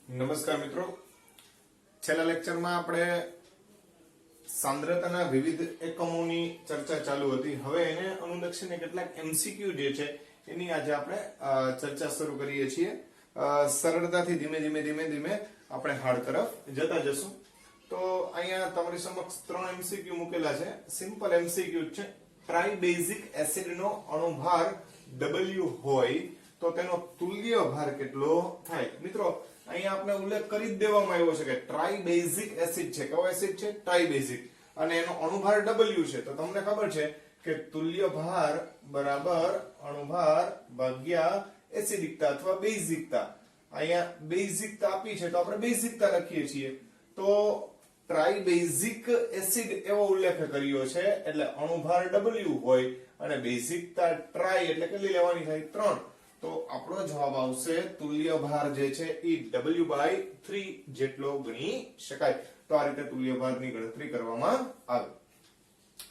નમસ્કાર મિત્રો, છેલ્લા લેક્ચરમાં આપણે સાંદ્રતાના વિવિધ એકમોની ચર્ચા ચાલુ હતી. હવે એને અનુલક્ષીને કેટલાક એમસીક્યુ જે છે એની આજે આપણે ચર્ચા શરૂ કરીએ છીએ. સરળતાથી ધીમે ધીમે આપણે હાર્ડ તરફ જતા જશું. તો અહીંયા તમારી સમક્ષ 3 એમસીક્યુ મૂકેલા છે. સિમ્પલ એમસીક્યુ છે. ટ્રાઇબેઝિક એસિડનો અણુભાર W હોય તો તેનો તુલ્ય ભાર કેટલો થાય? મિત્રો અહીંયા આપણે ઉલ્લેખ કરી જ દેવામાં આવ્યો છે કે ટ્રાઇબેઝિક એસિડ છે. કયો એસિડ છે? ટ્રાઇબેઝિક, અને એનો અણુભાર W છે. તો તમને ખબર છે કે તુલ્ય ભાર બરાબર અણુભાર ભાગ્યા એસિડિકતા અથવા બેઝિકતા. અહીંયા બેઝિકતા આપી છે તો આપણે બેઝિકતા લખીએ છીએ. તો ટ્રાઇબેઝિક એસિડ એવો ઉલ્લેખ કર્યો છે એટલે અણુભાર W હોય અને બેઝિકતા ટ્રાઈ એટલે કેટલી લેવાની થાય? 3. તો આપણો જવાબ આવશે તુલ્ય ભાર જે છે એ W/3 જેટલો ગણી શકાય. તો આ રીતે તુલ્ય ભારની ગણતરી કરવામાં આવે.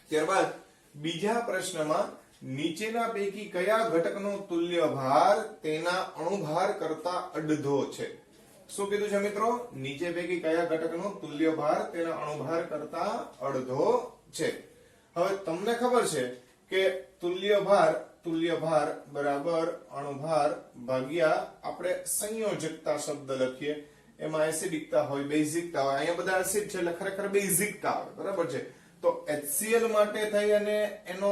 ત્યારબાદ બીજા પ્રશ્નમાં નીચેના પૈકી કયા ઘટકનો તુલ્ય ભાર તેના અણુભાર કરતા અડધો છે? શું કીધું છે મિત્રો? નીચે પૈકી કયા ઘટકનો તુલ્ય ભાર તેના અણુભાર કરતા અડધો છે? હવે તમને ખબર છે કે તુલ્ય ભાર બરાબર અણુભાર ભાગ્યા આપણે સંયોજકતા શબ્દ લખીએ. એમાં એસિડિકતા હોય, બેઝિકતા હોય. અહીંયા બધા એસિડ છે એટલે ખરેખર બેઝિકતા આવે, બરાબર છે. તો HCl માટે થઈ અને એનો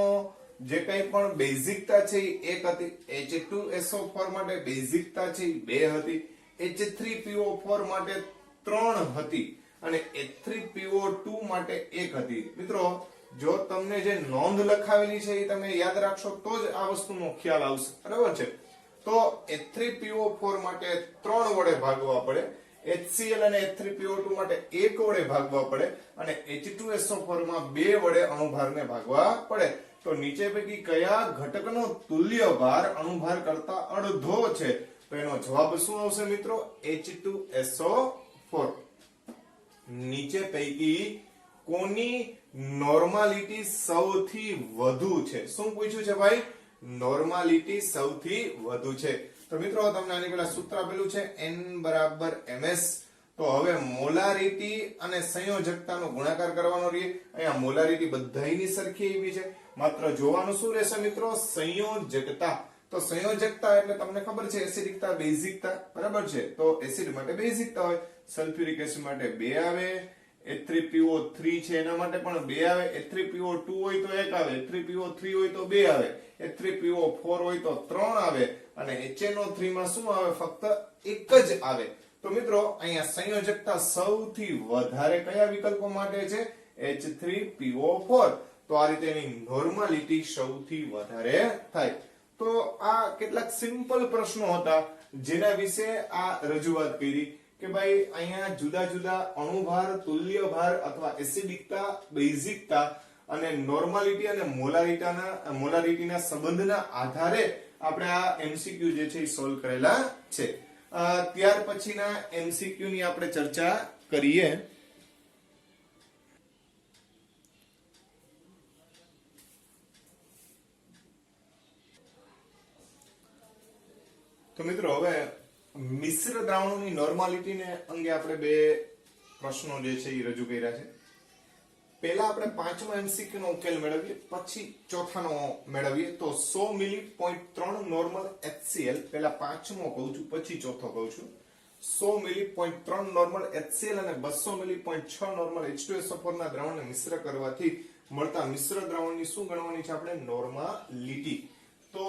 જે કંઈ પણ બેઝિકતા છે એ 1 હતી. H2SO4 માટે બેઝિકતા છે એ 2 હતી. H3PO4 માટે 3 હતી અને H3PO2 માટે 1 હતી. મિત્રો જો તમને જે નોંધ લખાવેલી છે એ તમે યાદ રાખશો તો જ આ વસ્તુનો ખ્યાલ આવશે, બરાબર છે. તો H3PO4 માટે 3 વડે ભાગવા પડે, HCl અને H3PO2 માટે 1 વડે ભાગવા પડે અને H2SO4 માં 2 વડે અણુભારને ભાગવા પડે. તો નીચે પૈકી કયા ઘટકનો તુલ્ય ભાર અણુભાર કરતા અડધો છે? તો એનો જવાબ શું આવશે મિત્રો? H2SO4. નીચે પૈકી કોની નોર્માલિટી સૌથી વધુ છે? શું પૂછ્યું છે ભાઈ? નોર્માલિટી સૌથી વધુ છે. તો મિત્રો તમને આની પહેલા સૂત્ર આપેલું છે N = ms. તો હવે મોલારિટી અને સંયોજકતાનો ગુણાકાર કરવાનો રહે. અહીંયા મોલારિટી બધાયની સરખી આવી છે, માત્ર જોવાનું શું રહેશે મિત્રો? સંયોજકતા. તો સંયોજકતા એટલે તમને ખબર છે એસિડિકતા, બેઝિકતા, બરાબર છે. તો એસિડ માટે બેઝિકતા હોય, સલ્ફ્યુરિક એસિડ માટે 2 આવે, H3PO3 છે એના માટે પણ 2 આવે, H3PO2 હોય તો 1 આવે, H3PO3 હોય તો 2 આવે, H3PO4 હોય તો 3 આવે અને HNO3 માં શું આવે? ફક્ત 1 જ આવે. તો મિત્રો અહીંયા સંયોજકતા સૌથી વધારે કયા વિકલ્પો માટે છે? H3PO4. તો આ રીતે એની નોર્માલિટી સૌથી વધારે થાય. તો આ કેટલાક સિમ્પલ પ્રશ્નો હતા જેના વિશે આ રજૂઆત કરી કે ભાઈ અહીંયા જુદા જુદા અણુભાર, તુલ્ય ભાર અથવા એસિડિકતા, બેઝિકતા અને નોર્માલિટી અને મોલારિટીના સંબંધના આધારે આપણે આ એમસીક્યુ જે છે એ સોલ્વ કરેલા છે. ત્યાર પછીના એમસીક્યુ ની આપણે ચર્ચા કરીએ. તો મિત્રો હવે મિશ્ર દ્રાવણોની નોર્માલિટીને અંગે આપણે 2 પ્રશ્નો જે છે એ રજૂ કર્યા છે. પહેલા આપણે 5મા એમસીક્યુ નો ઉકેલ મેળવીએ, પછી ચોથાનો મેળવીએ. તો 100 મિલી 0.3 નોર્મલ HCl, પહેલા 5મો કહું છું પછી ચોથો કહું છું. 100 મિલી 0.3 નોર્મલ HCl અને 200 મિલી 0.6 નોર્મલ H2SO4 ના દ્રાવણને મિશ્ર કરવાથી મળતા મિશ્ર દ્રાવણની શું ગણવાની છે આપણે? નોર્માલિટી. તો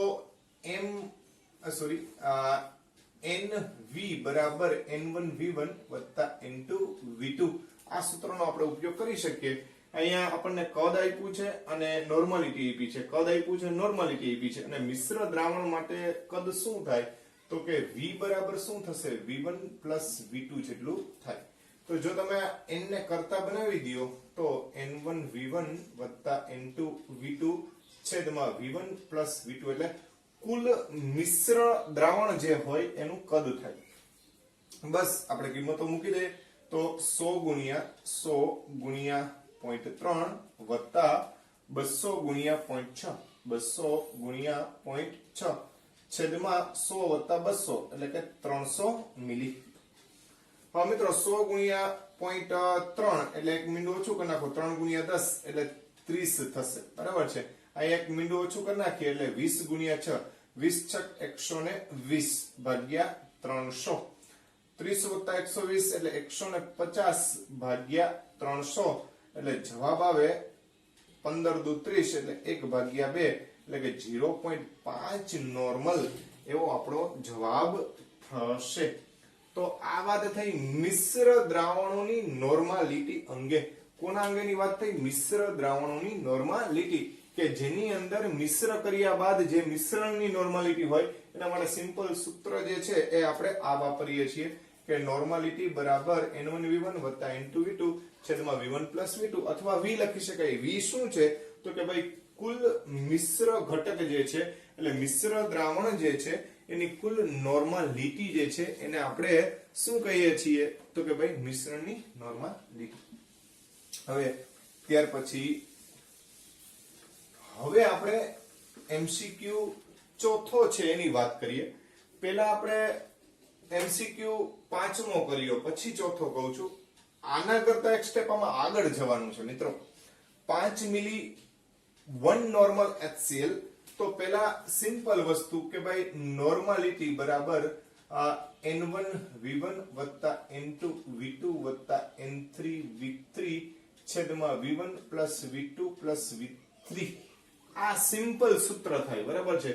NV બરાબર N1V1 વત્તા N2V2 આ સૂત્રનો આપણે ઉપયોગ કરી શકીએ. અહીંયા આપણને કદ આપ્યું છે અને નોર્માલિટી આપી છે. કદ આપ્યું છે, નોર્માલિટી આપી છે અને મિશ્ર દ્રાવણ માટે કદ શું થાય? તો કે V બરાબર શું થશે? V1 + V2 જેટલું થાય. તો જો તમે n ને કરતા બનાવી દો તો N1V1 વત્તા N2V2 છેદમાં V1 + V2 એટલે કુલ મિશ્ર દ્રાવણ જે હોય એનું કદ થાય. બસ આપણે કિંમતો મૂકી દઈએ. તો 100 * 0 * 0.3 વત્તા 200 * 0.6, 200 * 0.6 છેદમાં 100 વત્તા 200 એટલે કે 300 મિલી. હવે મિત્રો 100 ગુણ્યા 0.3 એટલે એક મીંડું ઓછું કરી નાખો, 3 ગુણ્યા 10 એટલે 30 થશે, બરાબર છે. આ એક મીંડું ઓછું કરી નાખીએ એટલે 20 ગુણ્યા 6, 20 છક 120 ભાગ્યા 300, 30 વત્તા 120 એટલે 150 ભાગ્યા 300, એટલે જવાબ આવે 15 દુ 30 એટલે 1 ભાગ્યા 2 એટલે કે 0.5 નોર્મલ એવો આપણો જવાબ થશે. તો આ વાત થઈ મિશ્ર દ્રાવણોની નોર્માલિટી અંગે. કોના અંગેની વાત થઈ? મિશ્ર દ્રાવણોની નોર્માલિટી, કે જેની અંદર મિશ્ર કર્યા બાદ જે મિશ્રણની નોર્માલિટી હોય એના માટે સિમ્પલ સૂત્ર જે છે એ આપણે આ વાપરીએ છીએ કે નોર્માલિટી બરાબર n1v1 n2v2 છેદમાં v1 v2, અથવા v લખી શકાય. v શું છે તો કે ભાઈ કુલ મિશ્ર ઘટક જે છે એટલે મિશ્ર દ્રાવણ જે છે એની કુલ નોર્માલિટી જે છે એને આપણે શું કહીએ છીએ તો કે ભાઈ મિશ્રણની નોર્માલિટી. હવે ત્યાર પછી હવે આપણે એમસીક્યુ ચોથો છે એની વાત કરીએ. પહેલા આપણે એમસીક્યુ પાંચમો કર્યો, પછી ચોથો કહું છું. આના કરતા એક સ્ટેપ આમાં આગળ જવાનું છે મિત્રો. 5 મિલી 1 નોર્મલ HCl. તો પેલા સિમ્પલ વસ્તુ કે ભાઈ નોર્માલિટી બરાબર n1v1 n2v2 n3v3 છેદમાં v1 v2 v3. આ સિમ્પલ સૂત્ર થાય, બરાબર છે.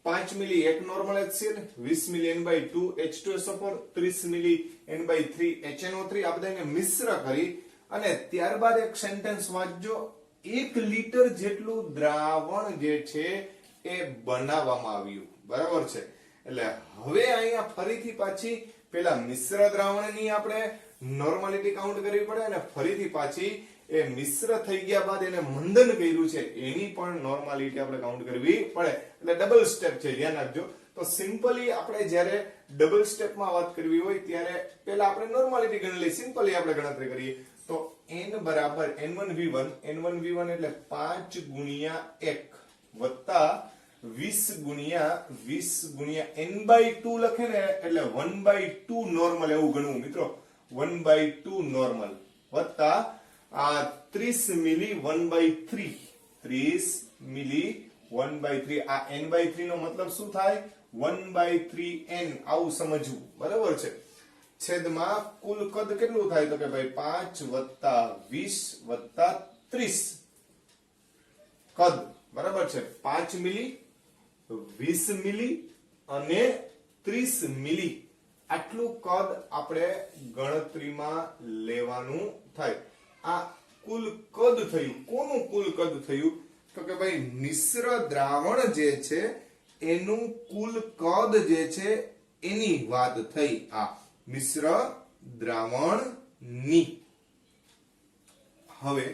5 મિલી 1 નોર્મલ HCl, 20 મિલી n/2 H2SO4, 30 મિલી n/3 HNO3 આ બધાને મિશ્ર કરી અને ત્યારબાદ એક સેન્ટેન્સ વાંચજો. 1 લીટર જેટલું દ્રાવણ જે છે એ બનાવવામાં આવ્યું, બરાબર છે. એટલે હવે અહીંયા ફરીથી પાછી પેલા મિશ્ર દ્રાવણની આપણે નોર્માલિટી કાઉન્ટ કરવી પડે અને ફરીથી પાછી એ મિશ્ર થઈ ગયા બાદ એને મંદન કર્યું છે એની પણ નોર્માલિટી આપણે કાઉન્ટ કરવી પડે. એટલે ડબલ સ્ટેપ છે, ધ્યાન રાખજો. તો સિમ્પલી આપણે જ્યારે ડબલ સ્ટેપમાં વાત કરવી હોય ત્યારે પહેલા આપણે નોર્માલિટી ગણી લઈએ. સિમ્પલી આપણે ગણતરી કરીએ તો n બરાબર n1v1 એટલે 5 ગુણ્યા 1 વત્તા 20 ગુણ્યા n/2 લખે ને એટલે 1/2 નોર્મલ એવું ગણવું મિત્રો. 1/2 નોર્મલ વત્તા 30 મિલી 1/3, 30 મિલી 1/3. આ n/3 નો મતલબ શું થાય? 1/3n. આવું સમજવું, બરાબર છે. છેદમાં કુલ કદ કેટલું થાય તો કે ભાઈ 5 વત્તા 20 વત્તા 30 કદ, બરાબર છે. 5 મિલી 20 મિલી અને 30 મિલી આટલું કદ આપણે ગણતરીમાં લેવાનું થાય. આ કુલ કદ થયું. કોનું કુલ કદ થયું તો કે ભાઈ મિશ્ર દ્રાવણ જે છે એનું કુલ કદ જે છે એની વાત થઈ. આ મિશ્ર દ્રાવણની. હવે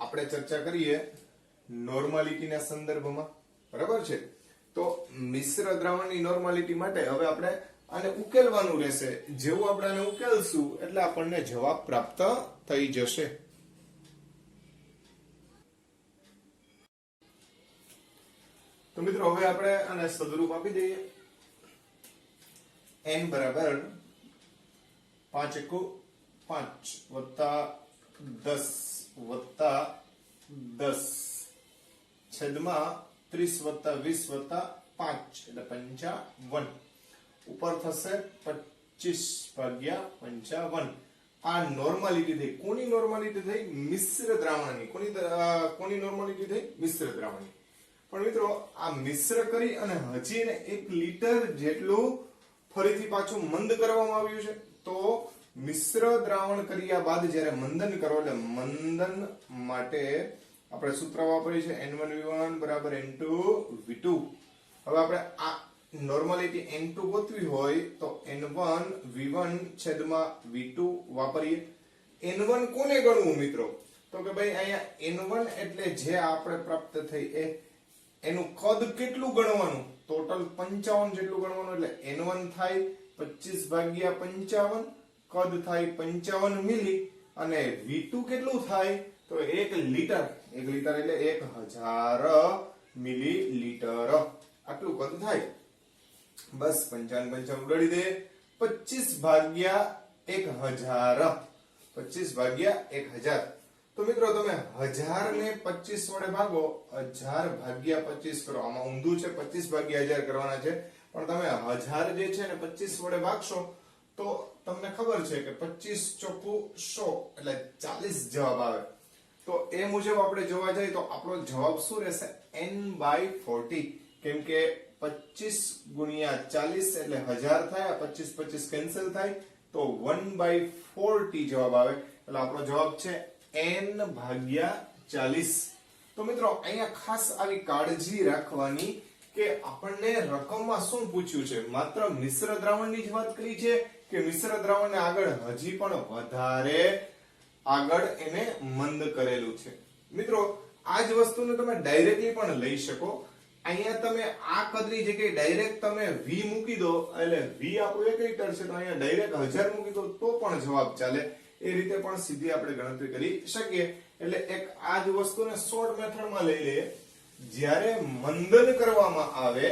આપણે ચર્ચા કરીએ નોર્માલિટીના સંદર્ભમાં, બરાબર છે. તો મિશ્ર દ્રાવણની નોર્માલિટી માટે હવે આપણે આને ઉકેલવાનું રહેશે. જેવું આપણે આને ઉકેલશું એટલે આપણને જવાબ પ્રાપ્ત થઈ જશે. તો મિત્રો હવે આપણે આને સદરૂપ આપી દઈએ. n બરાબર 5 * 5 વત્તા 10 વત્તા 10 છેદમાં 30 વત્તા 20 વત્તા 5 એટલે 55. ઉપર થશે 25 ભાગ્યા 55. આ નોર્માલિટી થઈ. કોની નોર્માલિટી થઈ? મિશ્ર દ્રાવણની. કોની નોર્માલિટી થઈ? મિશ્ર દ્રાવણની. પણ મિત્રો આ મિશ્ર કરી અને હજી એને 1 લીટર જેટલું ફરીથી પાછું મંદ કરવામાં આવ્યું છે. તો મિશ્ર દ્રાવણ કર્યા બાદ જ્યારે મંદન કરો એટલે મંદન માટે આપણે સૂત્ર વાપર્યું છે n1v1 બરાબર n2v2. હવે આપણે આ નોર્માલિટી n2 ગોતવી હોય તો n1v1 છેદમાં v2 વાપરીએ. n1 કોને ગણવું મિત્રો? તો કે ભાઈ અહીંયા n1 એટલે જે આપણે પ્રાપ્ત થઈ એનું કદ કેટલું ગણવાનું? ટોટલ 55 જેટલું ગણવાનું. એટલે n1 થાય 25 ભાગ્યા 55, કદ થાય 55 મિલી અને v2 કેટલું થાય તો 1 લીટર. 1 લીટર એટલે 1000 મિલીલીટર આટલું કદ થાય. બસ 55 ઉડાડી દે. 25 ભાગ્યા 1000, 25 ભાગ્યા 1000. તો મિત્રો તમે 1000 ને 25 વડે ભાગો, 1000 ભાગ્યા 25 કરો. આમાં ઊંધું છે, 25 ભાગ્યા 1000 કરવાના છે, પણ તમે 1000 જે છે ને 25 વડે ભાગશો તો તમને ખબર છે કે 25 ચોકુ 100 એટલે 40 જવાબ આવે. તો એ મુજબ આપણે જોવા જઈએ તો આપણો જવાબ શું રહેશે? n/40. કેમ કે 25 ગુણ્યા 40 એટલે 1000 થાય, 25 25 કેન્સલ થાય તો 1/40 જવાબ આવે. એટલે આપણો જવાબ છે n/40. તો મિત્રો અહીંયા ખાસ આવી કાળજી રાખવાની કે આપણને રકમમાં શું પૂછ્યું છે, માત્ર મિશ્ર દ્રાવણની જ વાત કરી છે કે મિશ્ર દ્રાવણને આગળ હજી પણ વધારે આગળ એને મંદ કરેલું છે. મિત્રો આ જ વસ્તુને તમે ડાયરેક્ટલી પણ લઈ શકો. અહીંયા તમે આ કદની જગ્યાએ ડાયરેક્ટ તમે v મૂકી દો, એટલે v આપણું 1 લિટર છે તો અહીંયા ડાયરેક્ટ 1000 મૂકી દો તો પણ જવાબ ચાલે. એ રીતે પણ સીધી આપણે ગણતરી કરી શકીએ. એટલે એક આ જ વસ્તુને શોર્ટ મેથડમાં લઈ લઈએ. જ્યારે મંદન કરવામાં આવે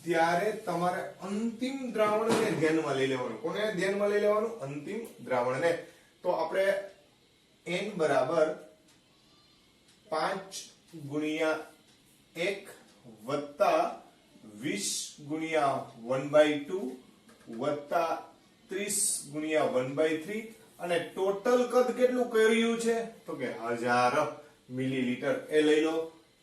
ત્યારે તમારે અંતિમ દ્રાવણને ધ્યાનમાં લઈ લેવાનું. કોને ધ્યાનમાં લઈ લેવાનું? અંતિમ દ્રાવણને. તો આપણે n બરાબર 5 ગુણ્યા 1 વત્તા 20 ગુણ્યા 1/2 વત્તા 30 ગુણ્યા 1/3 અને ટોટલ કદ કેટલું કર્યું છે તો કે 1000 મિલીલીટર. એ લઈ લો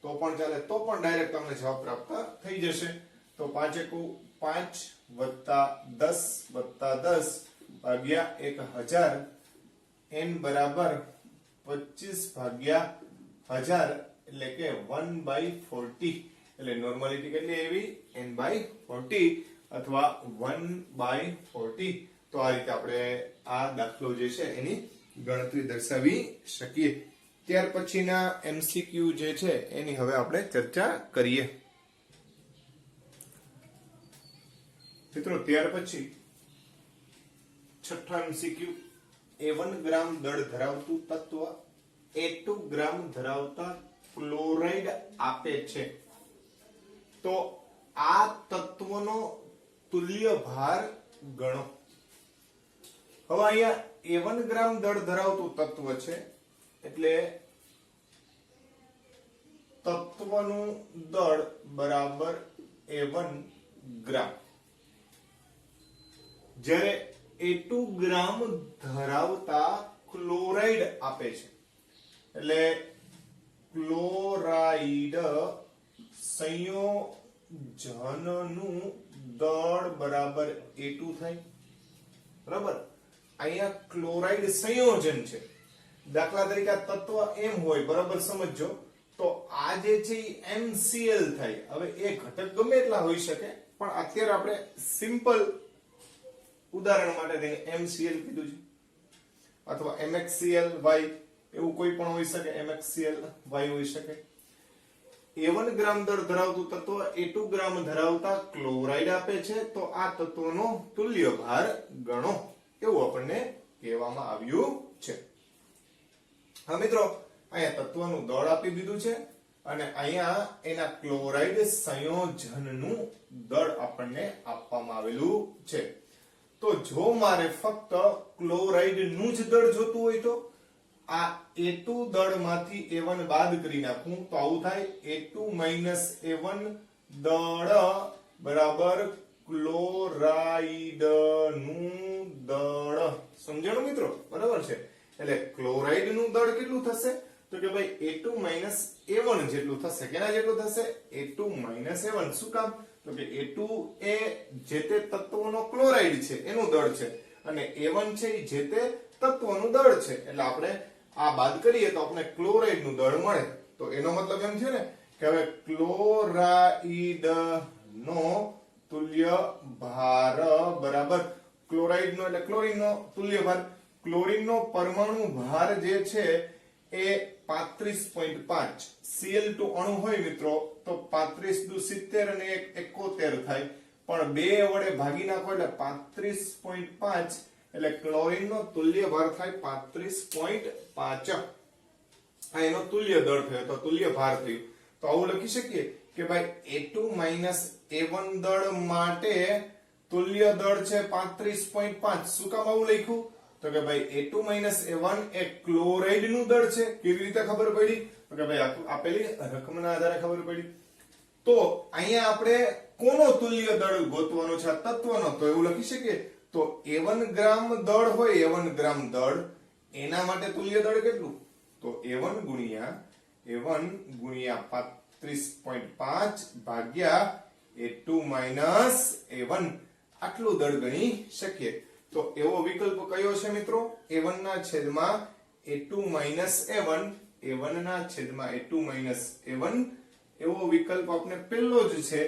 તો પણ ચાલે, તો પણ ડાયરેક્ટ તમને જવાબ પ્રાપ્ત થઈ જશે. તો 5 એકુ 5 વત્તા 10 વત્તા 10 ભાગ્યા 1000, n બરાબર 25 ભાગ્યા 1000 એટલે કે 1/40. એટલે નોર્માલિટી કેટલી આવી? n/40 અથવા 1/40. તો આ રીતે આપણે આ દાખલો જે છે એની ગણતરી દર્શાવી શકીએ. ત્યાર પછીના MCQ જે છે એની હવે આપણે ચર્ચા કરીએ. મિત્રો ત્યાર પછી છઠ્ઠા MCQ, A1 ગ્રામ દળ ધરાવતું તત્વ A2 ગ્રામ ધરાવતા ક્લોરાઇડ આપે છે તો આ તત્વનો તુલ્ય ભાર ગણો. હવે અહીંયા A1 ગ્રામ દળ ધરાવતું તત્વ છે એટલે તત્વનું દળ બરાબર A1 ગ્રામ. જ્યારે A2 ગ્રામ ધરાવતા ક્લોરાઇડ આપે છે એટલે ક્લોરાઇડ સંયોજનનું દળ બરાબર A2 થાય. બરાબર, અહીંયા ક્લોરાઇડ સંયોજન છે. દાખલા તરીકે આ તત્વ M હોય, બરાબર સમજો, તો આ જે છે એ MCl થાય. હવે એ ઘટક ગમે એટલા હોઈ શકે, પણ અત્યારે આપણે સિમ્પલ ઉદાહરણ માટે તેને MCl કીધું છે, અથવા MxCl Y એવું કોઈ પણ હોઈ શકે, MxCl Y હોઈ શકે. A1 ગ્રામ દળ ધરાવતું તત્વ A2 ગ્રામ ધરાવતા ક્લોરાઇડ આપે છે તો આ તત્વનો તુલ્ય ભાર ગણો, એવું આપણને કહેવામાં આવ્યું છે. હા મિત્રો, અહીંયા તત્વનું દળ આપી દીધું છે અને અહીંયા એના ક્લોરાઇડ સંયોજનનું દળ આપણને આપવામાં આવેલું છે. તો જો મારે ફક્ત ક્લોરાઇડ નું જ દળ જોતું હોય તો આ A2 દળમાંથી A1 બાદ કરી નાખું તો આવું થાય A2 A1 દળ બરાબર ક્લોરાઇડ નું દળ. સમજાણું મિત્રો? બરાબર છે. એટલે ક્લોરાઇડ નું દળ કેટલું થશે તો કે ભાઈ A2 A1 જેટલું થશે. કેના જેટલું થશે? A2 A1. શું કામ? તો કે A2 એ જે તે તત્વનો ક્લોરાઇડ છે એનું દળ છે અને A1 છે એ જે તે તત્વનું દળ છે. એટલે આપણે આ બાદ કરીએ તો આપણે ક્લોરાઇડ નું દળ મળે. તો એનો મતલબ એમ થયો ને કે હવે ક્લોરાઇડ નો તુલ્ય ભાર બરાબર ક્લોરાઇડ નો એટલે ક્લોરીન નો તુલ્ય ભાર. ક્લોરીન નો પરમાણુ ભાર જે છે એ 35.5. Cl2 અણુ હોય મિત્રો તો 35 દુ 70 અને 71 થાય, પણ 2 વડે ભાગી નાખો એટલે 35.5 એટલે ક્લોરીન નો તુલ્ય ભાર થાય 35.5. આ એનો તુલ્ય દળ થયો તો તુલ્ય ભાર થયું. તો આવું લખી શકીએ કે ભાઈ A2 A1 દળ માટે તુલ્ય દળ છે 35.5. શું કામ આવું લખ્યું? તો કે ભાઈ A2 A1 એ ક્લોરાઇડ નું દળ છે. કેવી રીતે ખબર પડી? તો કે ભાઈ આપેલી રકમના આધારે ખબર પડી. તો અહીંયા આપણે કોનો તુલ્ય દળ ગોતવાનો છે? આ તત્વનો. તો એવું લખી શકીએ તો A1 ગ્રામ દળ હોય, A1 ગ્રામ દળ, એના માટે તુલ્ય દળ કેટલું? તો A1 ગુણ્યા 35.5 ભાગ્યા A2 A1 આટલું દળ ગણી શકીએ. તો એવો વિકલ્પ કયો છે મિત્રો? A1 ના છેદમાં A2 A1, A1 ના છેદમાં A2 A1 એવો વિકલ્પ આપણે પહેલો જ છે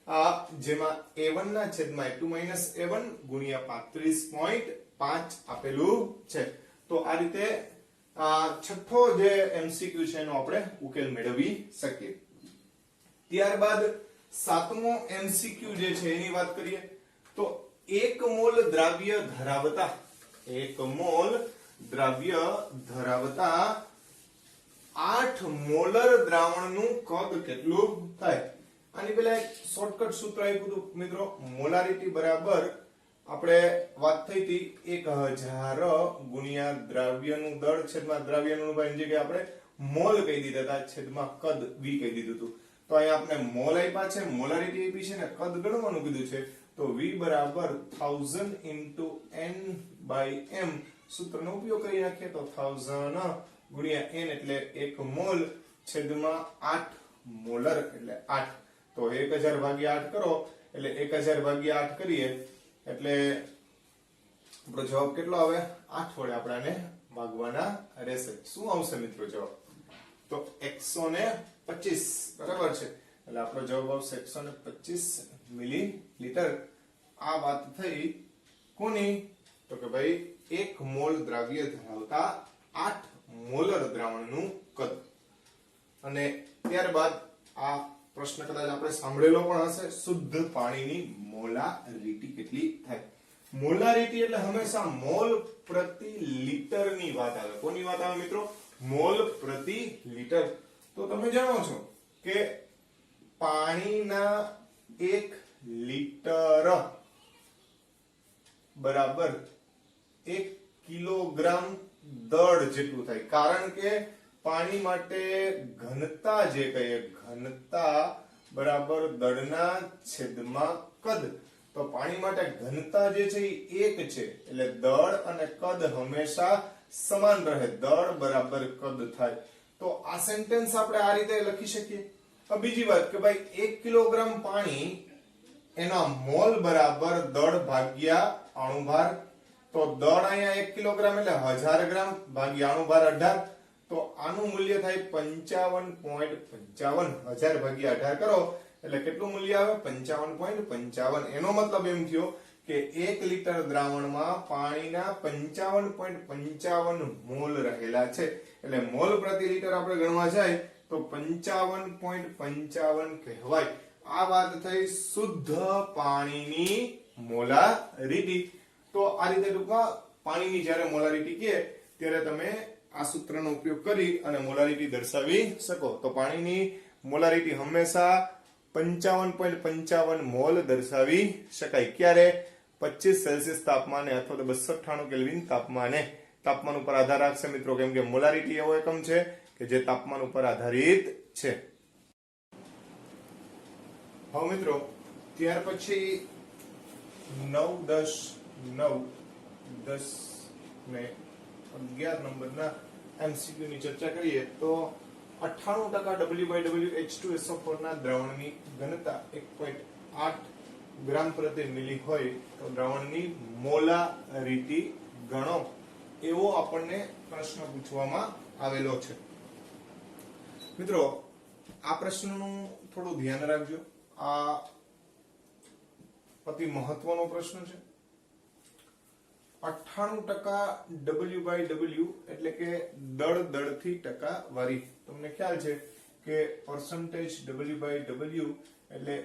આ, જેમાં A1 ના છેદમાં A2 A1 ગુણ્યા 35.5 આપેલું છે. તો આ રીતે આ છઠ્ઠો જે MCQ છે એનો આપણે ઉકેલ મેળવી શકીએ. ત્યારબાદ સાતમો MCQ જે છે એની વાત કરીએ તો 1 મોલ દ્રાવ્ય ધરાવતા 8 મોલર દ્રાવણનું કદ કેટલું થાય? આની પહેલા એક શોર્ટકટ સૂત્ર આપ્યું હતું મિત્રો. મોલારિટી બરાબર આપણે વાત થઈ હતી 1000 ગુણ્યા દ્રાવ્યનું દળ છેદમાં દ્રાવ્યનું ભાઈ જગ્યાએ આપણે મોલ કહી દીધા હતા, છેદમાં કદ v કહી દીધું હતું. તો અહીંયા આપણે મોલ આપ્યા છે, મોલારિટી આપી છે ને કદ ગણવાનું કીધું છે. તો v બરાબર 1000 * n/m સૂત્રનો ઉપયોગ કરી નાખીએ તો 1000 ગુણ્યા n એટલે 1 મોલ છેદમાં 8 મોલર એટલે 8. તો 1000 ભાગ્યા 8 કરો એટલે 1000 ભાગ્યા 8 કરીએ એટલે આપણો જવાબ કેટલો આવે? 8 વડે આપણે આને ભાગવાના રહેશે. શું આવશે મિત્રો જવાબ? તો 125 બરાબર છે. એટલે આપણો જવાબ આવશે 125 મિલીલીટર. આ વાત થઈ કોની? તો કે ભાઈ 1 મોલ દ્રાવ્ય ધરાવતા 8 મોલર દ્રાવણનું કદ. અને ત્યારબાદ આ પ્રશ્ન કદાચ આપણે સાંભળેલો પણ હશે, શુદ્ધ પાણીની મોલારિટી કેટલી થાય? મોલારિટી એટલે હંમેશા મોલ પ્રતિ લિટરની વાત આવે. કોની વાત આવે મિત્રો? મોલ પ્રતિ લિટર. તો તમે જાણો છો કે પાણીના 1 લિટર બરાબર 1 કિલોગ્રામ દળ જેટલું થાય. કારણ કે પાણી માટે ઘનતા જે કહીએ, ઘનતા બરાબર દળના છેદમાં કદ. તો પાણી માટે ઘનતા જે છે એ 1 છે, એટલે દળ અને કદ હંમેશા સમાન રહે. દળ બરાબર કદ થાય. તો આ સેન્ટેન્સ આપણે આ રીતે લખી શકીએ. બીજી વાત કે ભાઈ 1 કિલોગ્રામ પાણી એના મોલ બરાબર દળ ભાગ્યા અણુભાર. તો દળ અહીંયા 1 કિલોગ્રામ એટલે 1000 ગ્રામ ભાગ્યા અણુભાર 18. તો આનું મૂલ્ય થાય 55.55. 1000 ભાગ્યા 18 કરો એટલે કેટલું મૂલ્ય આવે? 55.55. એનો મતલબ એમ થયો કે 1 લિટર દ્રાવણમાં પાણીના 55.55 મોલ રહેલા છે. એટલે મોલ પ્રતિ લિટર આપણે ગણવા જાય તો 55.55 કહેવાય. આ વાત થઈ શુદ્ધ પાણીની મોલારિટી. તો આ રીતે ટૂંકમાં પાણીની જ્યારે મોલારિટી કહે ત્યારે તમે આ સૂત્રનો ઉપયોગ કરી અને મોલારિટી દર્શાવી શકો. તો પાણીની મોલારિટી હંમેશા 55.55 મોલ દર્શાવી શકાય. ક્યારે? 25 સેલ્સિયસ તાપમાને અથવા તો 298 કેલ્વિન તાપમાને. તાપમાન ઉપર આધાર રાખશે મિત્રો, કેમ કે મોલારિટી એવો એકમ છે કે જે તાપમાન ઉપર આધારિત છે. હવે મિત્રો ત્યાર પછી 9, 10, 9, 10 ને 11 નંબરના MCQ ની ચર્ચા કરીએ તો 98% W/W ના દ્રાવણની ઘનતા 1.8 ગ્રામ પ્રતિ મિલી હોય તો દ્રાવણની મોલારિટી ગણો, એવો આપણને પ્રશ્ન પૂછવામાં આવેલો છે. મિત્રો આ પ્રશ્નનું થોડું ધ્યાન રાખજો. આ અતિ મહત્વનો પ્રશ્ન છે. 98% W/W એટલે કે દળથી ટકાવારી. તમને ખ્યાલ છે કે percentage W/W એટલે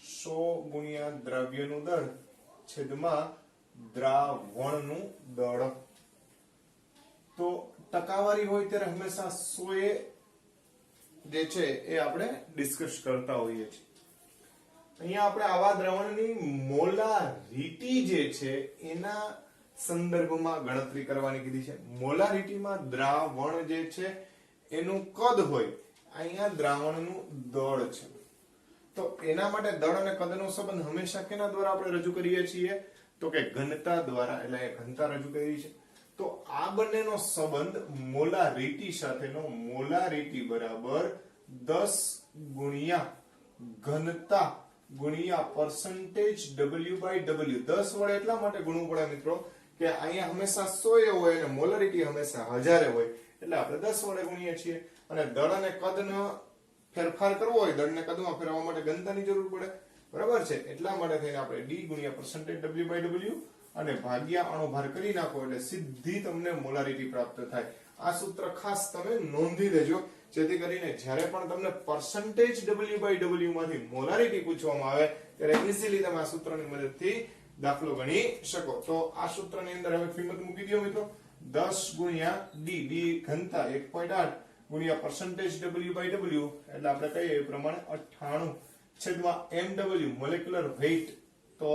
100 ગુણ્યા દ્રવ્યનું દળ છેદમાં દ્રાવણનું દળ. તો ટકાવારી હોય ત્યારે હંમેશા 100 એ જે છે એ આપણે ડિસ્કસ કરતા હોઈએ છીએ. અહીંયા આપણે આવા દ્રાવણની મોલારિટી જે છે એના સંદર્ભમાં ગણતરી કરવાની કીધી છે. મોલારિટીમાં દ્રાવણ જે છે એનું કદ હોય, અહીંયા દ્રાવણનું દળ છે. તો એના માટે દળ અને કદનો સંબંધ હંમેશા કેના દ્વારા આપણે રજૂ કરીએ છીએ? તો કે ઘનતા દ્વારા, એટલે ઘનતા રજૂ કરી છે. તો આ બંનેનો સંબંધ મોલારિટી સાથેનો, મોલારિટી બરાબર 10 ગુણ્યા ઘનતા ગુણ્યા પરસેન્ટેજ W/W. 10 વડે એટલા માટે ગુણવું પડે મિત્રો કે અહીંયા હંમેશા 100 હોય અને મોલારિટી હંમેશા 1000 હોય, એટલે આપણે 10 વડે ગુણીએ છીએ. અને દળ અને કદનો ફેરફાર કરવો હોય, દળને કદમાં ફેરવવા માટે ઘનતાની જરૂર પડે, બરાબર છે. એટલા માટે થઈને આપણે D ગુણ્યા પરસેન્ટેજ W/W અને ભાગ્યા અણુભાર કરી નાખો એટલે સીધી તમને મોલારિટી પ્રાપ્ત થાય. આ સૂત્ર ખાસ તમે નોંધી લેજો, જેથી કરીને જ્યારે પણ તમને પરસેન્ટેજ W/W માંથી મોલારિટી પૂછવામાં આવે ત્યારે ઈઝીલી તમે આ સૂત્રની મદદથી દાખલો ગણી શકો. તો આ સૂત્રની અંદર હવે કિંમત મૂકી દો મિત્રો. 10 ગુણ્યા D, D ઘનતા 1.8 ગુણ્યા પરસેન્ટેજ W/W એટલે આપણે કહીએ એ પ્રમાણે 98 છેદમાં mW મોલેક્યુલર વેઇટ. તો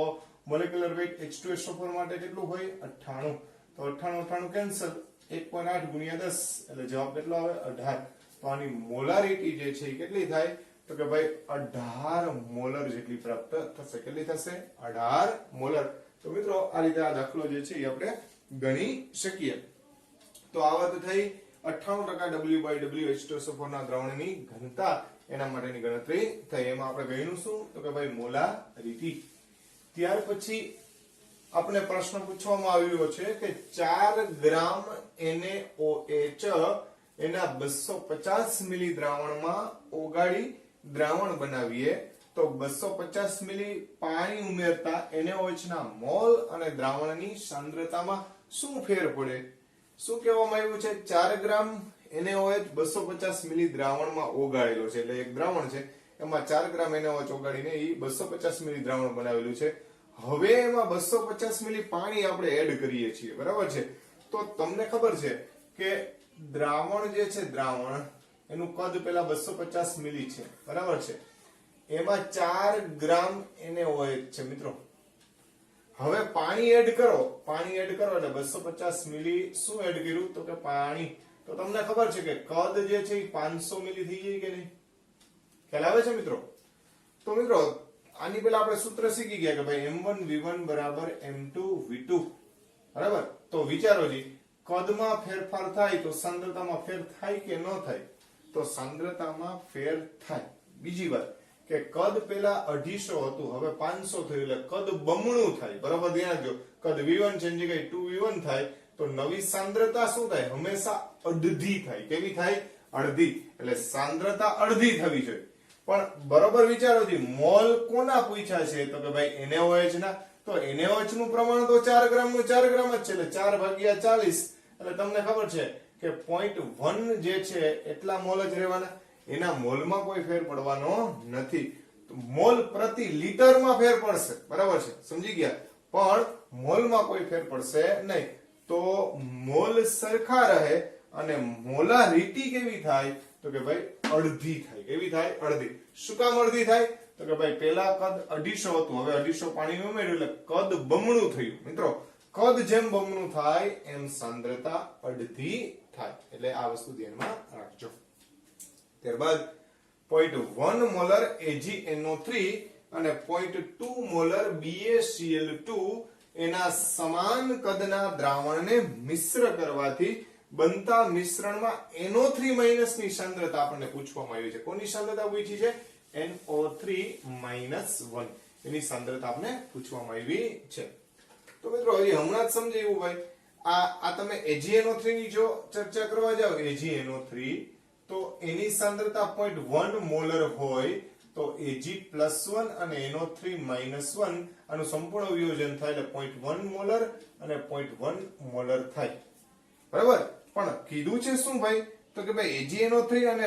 મોલેક્યુલર વેઇટ H2SO4 માટે કેટલું હોય? 98. તો 98 કેન્સલ, 1.8 ગુણ્યા 10 એટલે જવાબ કેટલો આવે? 18. તો આની મોલારિટી જે છે એ કેટલી થાય? તો કે ભાઈ 18 મોલર જેટલી પ્રાપ્ત થશે. કેટલી થશે? 18 મોલર. તો મિત્રો આ રીતે આ દાખલો જે છે એ આપણે ગણી શકીએ. તો આ વાત થઈ 98% W/W H2SO4 ના દ્રાવણની ઘનતા, એના માટેની ગણતરી થઈ. એમાં આપણે ગણ્યું શું? તો કે ભાઈ મોલારિટી. ત્યાર પછી આપણે પ્રશ્ન પૂછવામાં આવ્યો છે કે 4 ગ્રામ NaOH એના 250 મિલી દ્રાવણમાં ઓગાળી દ્રાવણ બનાવીએ તો 250 મિલી પાણી ઉમેરતા NaOH ના મોલ અને દ્રાવણની સાંદ્રતામાં શું ફેર પડે? શું કહેવામાં આવ્યું છે? 4 ગ્રામ NaOH 250 મિલી દ્રાવણમાં ઓગાળેલો છે, એટલે એક દ્રાવણ છે એમાં 4 ગ્રામ NaOH ઓગાળીને એ 250 મિલી દ્રાવણ બનાવેલું છે. હવે એમાં 250 મિલી પાણી આપણે એડ કરીએ છીએ, બરાબર છે. તો તમને ખબર છે કે દ્રાવણ જે છે, દ્રાવણ એનું કદ પેલા 250 મિલી છે, બરાબર છે. એમાં 4 ગ્રામ NaOH છે મિત્રો. હવે પાણી એડ કરો, પાણી એડ કરો એટલે 250 મિલી શું એડ કર્યું? તો કે પાણી. તો તમને ખબર છે કે કદ જે છે એ 500 મિલી થઈ જાય કે નહીં? ખ્યાલ આવે છે મિત્રો? તો મિત્રો આની પહેલા આપણે સૂત્ર શીખી ગયા કે ભાઈ M1V1 બરાબર M2V2, બરાબર. તો વિચારો જી, કદમાં ફેરફાર થાય તો સાંદ્રતામાં ફેર થાય કે ન થાય? તો સાંદ્રતામાં ફેર થાય. બીજી વાત કે કદ પેલા 250 હતું, હવે 500 થયું એટલે કદ બમણું થાય, બરાબર. ધ્યાન રાખજો, કદ V1 છે એની જગ્યાએ 2V1 થાય તો નવી સાંદ્રતા શું થાય? હંમેશા અડધી થાય. કેવી થાય? અડધી. એટલે સાંદ્રતા અડધી થવી જોઈએ. પણ બરોબર વિચારો જી, મોલ કોના પૂછ્યા છે? તો કે ભાઈ NaOH ના. તો NaOH નું પ્રમાણ તો 4 ગ્રામ નું 4 ગ્રામ જ છે, એટલે 4 ભાગ્યા 40 એટલે તમને ખબર છે કે 0.1 જે છે એટલા મોલ જ રહેવાના. એના મોલમાં કોઈ ફેર પડવાનો નથી. મોલ પ્રતિ લીટરમાં ફેર પડશે, બરાબર છે, સમજી ગયા. પણ મોલમાં કોઈ ફેર પડશે નહીં. તો મોલ સરખા રહે અને મોલારિટી કેવી થાય? તો કે ભાઈ અડધી થાય. કેવી થાય? અડધી. શું કામ અડધી થાય? તો કે ભાઈ પેલા કદ 250 હતું, હવે 250 પાણી ઉમેર્યું એટલે કદ બમણું થયું. મિત્રો કદ જેમ બમણું થાય એમ સાંદ્રતા અડધી થાય. એટલે આ વસ્તુ ધ્યાનમાં રાખજો. ત્યારબાદ 0.1 મોલર AgNO3 અને 0.2 મોલર BaCl2 એના સમાન કદના દ્રાવણને મિશ્ર કરવાથી બનતા મિશ્રણમાં NO3- ની સાંદ્રતા આપણને પૂછવામાં આવી છે. કોની સાંદ્રતા પૂછી છે? NO3-1 એની સાંદ્રતા આપણને પૂછવામાં આવી છે. તો મિત્રો હજી હમણાં જ સમજાયું ભાઈ. આ તમે AgNO3 ની જો ચર્ચા કરવા જાવ, AgNO3 તો એની સાંદ્રતા 0.1 મોલર હોય તો Ag+1 અને NO3-1 આનું સંપૂર્ણ વિયોજન થાય એટલે 0.1 મોલર અને 0.1 મોલર થાય, બરાબર. પણ કીધું છે શું ભાઈ? તો કે ભાઈ AgNO3 અને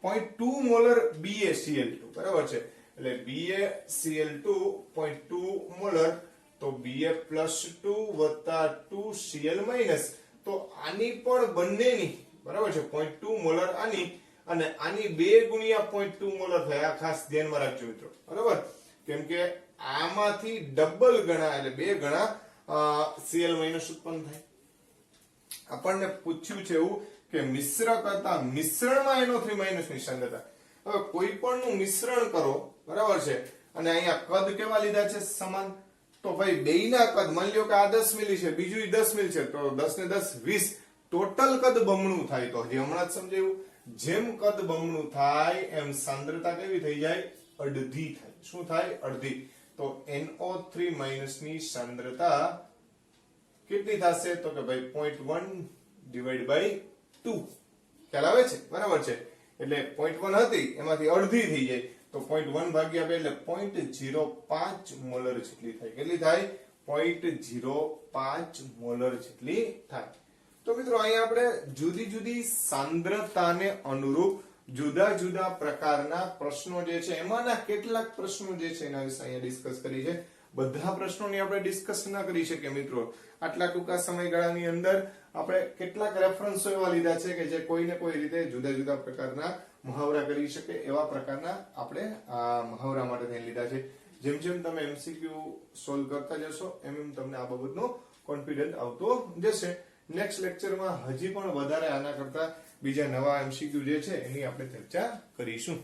0.2 મોલર BaCl2, બરાબર છે. એટલે BaCl2 0.2 મોલર તો Ba+2 + 2Cl-. તો આની પણ બંનેની, બરાબર છે, 0.2 મોલર આની અને આની 2 ગુણ્યા 0.2 મોલર થાય. આ ખાસ ધ્યાનમાં રાખજો મિત્રો, બરાબર? કેમ કે આમાંથી ડબલ ગણા એટલે 2 ગણા Cl- ઉત્પન્ન થાય. આપણને પૂછ્યું છે એવું કે મિશ્ર કરતા મિશ્રણમાં NO3- ની સાંદ્રતા. હવે કોઈ પણ નું મિશ્રણ કરો, બરાબર છે, અને અહીંયા કદ કેવા લીધા છે? સમાન. તો ભાઈ બેયના કદ, માની લ્યો કે આ 10 મિલી છે, બીજું 10 મિલી છે, તો 10 ને 10 20, ટોટલ કદ બમણું થાય. તો હજી હમણાં જ સમજાયું, જેમ કદ બમણું થાય એમ સાંદ્રતા કેવી થઈ જાય? અડધી થાય. શું થાય? અડધી. તો NO3- ની સાંદ્રતા કેટલી થશે? તો કે ભાઈ 0.1 ડિવાઈડ બાય 2. ખ્યાલ આવે છે? બરાબર છે. એટલે 0.1 હતી એમાંથી અડધી થઈ જાય, તો 0.1 ભાગ્યા 2 એટલે 0.05 મોલર જેટલી થાય. કેટલી થાય? 0.05 મોલર જેટલી થાય. તો મિત્રો અહીંયા આપણે જુદી જુદી સાંદ્રતાને અનુરૂપ જુદા જુદા પ્રકારના પ્રશ્નો જે છે એમાંના કેટલાક પ્રશ્નો જે છે એના વિશે અહીંયા ડિસ્કસ કરી છે. બધા પ્રશ્નોની આપણે ડિસ્કસ ના કરી શકીએ મિત્રો. આટલા ટૂંકા સમયગાળાની અંદર આપણે કેટલાક રેફરન્સો એવા લીધા છે કે જે કોઈને કોઈ રીતે જુદા જુદા પ્રકારના મહાવરા કરી શકે એવા પ્રકારના આપણે આ મહાવરા માટે થઈને લીધા છે. જેમ જેમ તમે MCQ સોલ્વ કરતા જશો એમ એમ તમને આ બાબતનો કોન્ફિડન્સ આવતો જશે. નેક્સ્ટ લેક્ચરમાં હજી પણ વધારે આના કરતા બીજા નવા MCQ જે છે એની આપણે ચર્ચા કરીશું.